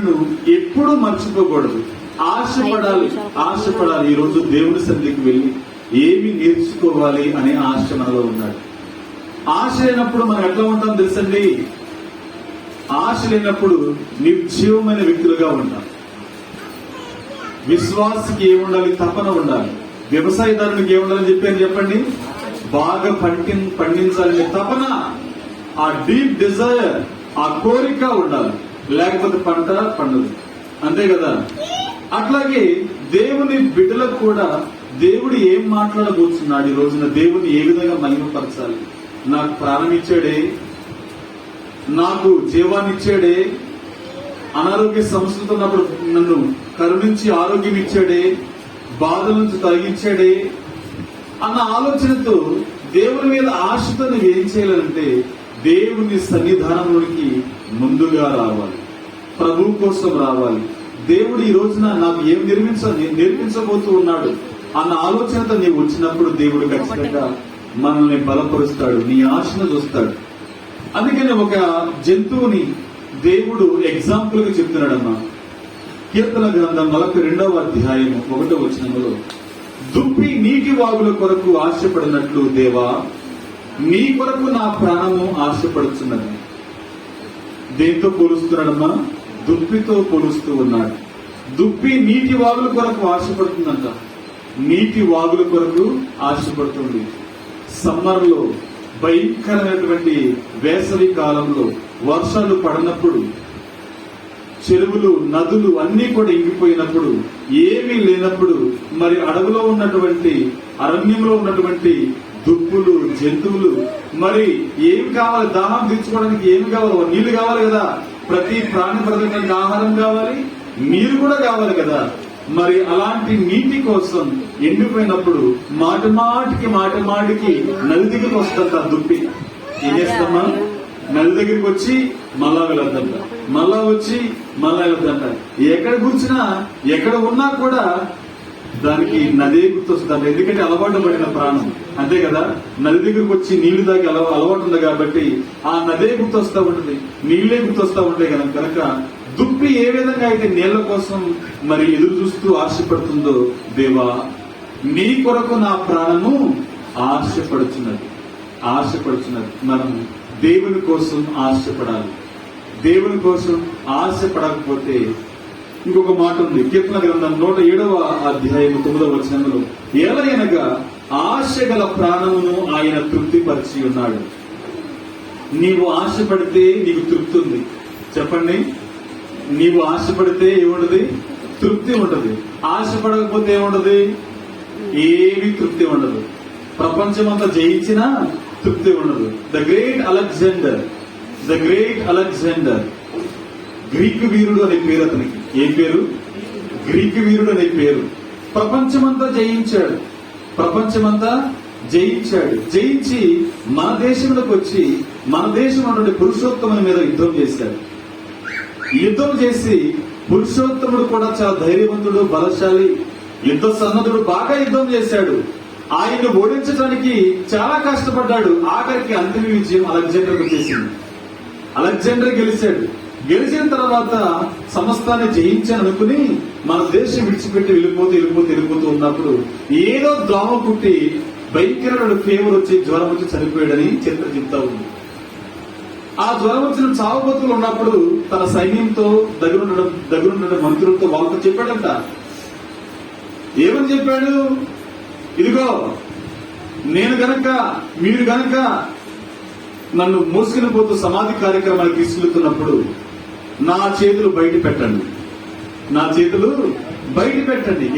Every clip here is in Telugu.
ఆశను ఎప్పుడూ మర్చిపోకూడదు. ఆశపడాలి. ఈ రోజు దేవుని సన్నిధికి వెళ్ళి ఏమి నేర్చుకోవాలి అనే ఆశ మనలో ఉన్నాడు. ఆశ లేనప్పుడు మనం ఎట్లా ఉంటాం తెలుసండి? ఆశ లేనప్పుడు నిర్జీవమైన వ్యక్తులుగా ఉంటాం. విశ్వాసకి ఏముండాలి? తపన ఉండాలి. వ్యవసాయదారునికి ఏముండాలని చెప్పాను చెప్పండి? బాగా పండించాలనే తపన, ఆ డీప్ డిజైర్, ఆ కోరిక ఉండాలి. లేకపోతే పంట పండదు. అంతే కదా? అట్లాగే దేవుని బిడ్డలకు కూడా దేవుడు ఏం మాట్లాడబోతున్నాడు ఈ రోజున? దేవుని ఏ విధంగా మహిమపరచాలి? నాకు ప్రాణం ఇచ్చాడే, నాకు జీవాన్ని ఇచ్చాడే, అనారోగ్య సమస్యలతో ఉన్నప్పుడు నన్ను కరుణించి ఆరోగ్యం ఇచ్చాడే, బాధల నుంచి తొలగించాడే అన్న ఆలోచనతో దేవుని మీద ఆశతో నువ్వు ఏం చేయాలంటే దేవుని సన్నిధానంలోనికి ముందుగా రావాలి. ప్రభు కోసం రావాలి. దేవుడు ఈ రోజున నాకు ఏం నేర్పించబోతూ ఉన్నాడు అన్న ఆలోచనతో నీవు వచ్చినప్పుడు దేవుడు ఖచ్చితంగా మనల్ని బలపరుస్తాడు. నీ ఆశను చూస్తాడు. అందుకని ఒక జంతువుని దేవుడు ఎగ్జాంపుల్ గా చెప్తున్నాడమ్మా. కీర్తన గ్రంథం 42వ అధ్యాయం 1వ వచనంలో, దుప్పి నీటి వాగుల కొరకు ఆశపడినట్లు దేవా నీ కొరకు నా ప్రాణము ఆశపడుతున్నది. దేంతో పోలుస్తున్నాడమ్మా? దుప్పితో పోలుస్తూ ఉన్నాడు. దుప్పి నీటి వాగుల కొరకు ఆశపడుతుందంట. నీటి వాగుల కొరకు ఆశపడుతుంది. సమ్మర్ లో, భయంకరమైనటువంటి వేసవి కాలంలో వర్షాలు పడినప్పుడు, చెరువులు, నదులు అన్ని కూడా ఇంగిపోయినప్పుడు, ఏమీ లేనప్పుడు, మరి అడవిలో ఉన్నటువంటి, అరణ్యంలో ఉన్నటువంటి దుప్పులు, జంతువులు మరి ఏమి కావాలి? దాహం తీర్చుకోవడానికి ఏమి కావాలి? నీళ్లు కావాలి కదా. ప్రతి ప్రాణి బ్రతకడానికి ఆహారం కావాలి, నీరు కూడా కావాలి కదా. మరి అలాంటి నీటి కోసం ఎండిపోయినప్పుడు మాటి మాటికి నది దగ్గరికి వస్తుందంట దుప్పి. ఏం చేస్తామా? నది దగ్గరికి వచ్చి మళ్ళా వెళ్ళొద్దంట, మళ్ళా వచ్చి మళ్ళా వెళ్ళొద్దంట. ఎక్కడ కూర్చున్నా, ఎక్కడ ఉన్నా కూడా దానికి నదే గుర్తొస్తుందంట. ఎందుకంటే అలవాటు పడిన ప్రాణం. అంతే కదా? నది దగ్గరకు వచ్చి నీళ్లు తాగి అలవాటు ఉంది కాబట్టి ఆ నదే గుర్తొస్తా ఉంటుంది, నీళ్లే గుర్తొస్తా ఉంటాయి కదా. కనుక దుప్పి ఏ విధంగా అయితే నీళ్ల కోసం మరి ఎదురు చూస్తూ ఆశపడుతుందో, దేవా నీ కొరకు నా ప్రాణము ఆశపడుచున్నది. మనం దేవుని కోసం ఆశపడాలి. దేవుని కోసం ఆశపడకపోతే ఇంకొక మాట ఉంది. కీర్తన గ్రంథం 107వ అధ్యాయం 9వ వచనంలో, ఎలయనగా ఆశ గల ప్రాణమును ఆయన తృప్తిపరిచి ఉన్నాడు. నీవు ఆశపడితే నీకు తృప్తి ఉంది. చెప్పండి, నీవు ఆశపడితే ఏముండదు? తృప్తి ఉండదు. ఆశపడకపోతే ఏముండదు? ఏమీ తృప్తి ఉండదు. ప్రపంచమంతా జయించినా తృప్తి ఉండదు. ద గ్రేట్ అలెగ్జాండర్ గ్రీకు వీరుడు అనే పేరు అతనికి. ఏం పేరు? గ్రీకు వీరుడు అనే పేరు. ప్రపంచమంతా జయించి మన దేశంలోకి వచ్చి మన దేశంలో పురుషోత్తముని మీద యుద్ధం చేశాడు. యుద్ధం చేసి పురుషోత్తముడు కూడా చాలా ధైర్యవంతుడు, బలశాలి, యుద్ధ సన్నద్ధుడు, బాగా యుద్ధం చేశాడు. ఆయన్ని ఓడించడానికి చాలా కష్టపడ్డాడు. ఆఖరికి అంతిమ విజయం అలెగ్జాండర్ వచ్చేసింది. అలెగ్జాండర్ గెలిచాడు. గెలిచిన తర్వాత సమస్తాన్ని జయించాను అనుకుని మన దేశం విడిచిపెట్టి వెళ్ళిపోతూ ఉన్నప్పుడు ఏదో దోమ పుట్టి భయంకరమైన ఫీవర్ వచ్చి, జ్వరం వచ్చి చనిపోయాడని చరిత్ర చెప్తా ఉంది. ఆ జ్వరం వచ్చిన చావుబతులు ఉన్నప్పుడు తన సైన్యంతో దగ్గరున్న మంత్రులతో వాళ్ళతో చెప్పాడంట. ఏమని చెప్పాడు? ఇదిగో మీరు గనక నన్ను మోసుకుని పోతూ సమాధి కార్యక్రమానికి తీసుకెళ్తున్నప్పుడు నా చేతులు బయట పెట్టండి.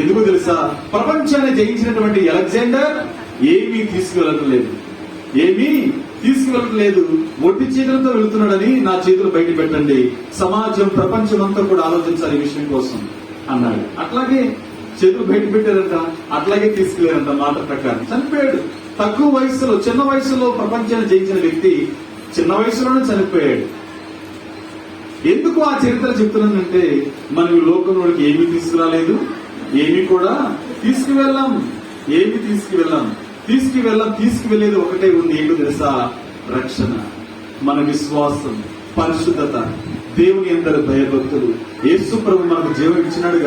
ఎందుకు తెలుసా? ప్రపంచాన్ని జయించినటువంటి అలెగ్జాండర్ ఏమీ తీసుకువెళ్ళట్లేదు, ఒట్టి చేతులతో వెళుతున్నాడని నా చేతులు బయట పెట్టండి. సమాజం, ప్రపంచం అంతా కూడా ఆలోచించాలి ఈ విషయం కోసం అన్నాడు. అట్లాగే చేతులు బయట పెట్టారంట, అట్లాగే తీసుకెళ్లారంట. మాట ప్రకారం చనిపోయాడు. తక్కువ వయసులో, చిన్న వయసులో ప్రపంచాన్ని జయించిన వ్యక్తి చిన్న వయసులోనే చనిపోయాడు. ఎందుకు ఆ చరిత్ర చెప్తున్నానంటే, మనం ఈ లోకంలోకి ఏమీ తీసుకురాలేదు, ఏమీ కూడా తీసుకువెళ్ళేది ఒకటే ఉంది. ఏంటో తెలుసా? రక్షణ, మన విశ్వాసం, పరిశుద్ధత, దేవుని యందు భయభక్తులు. యేసు ప్రభు మనకు జీవం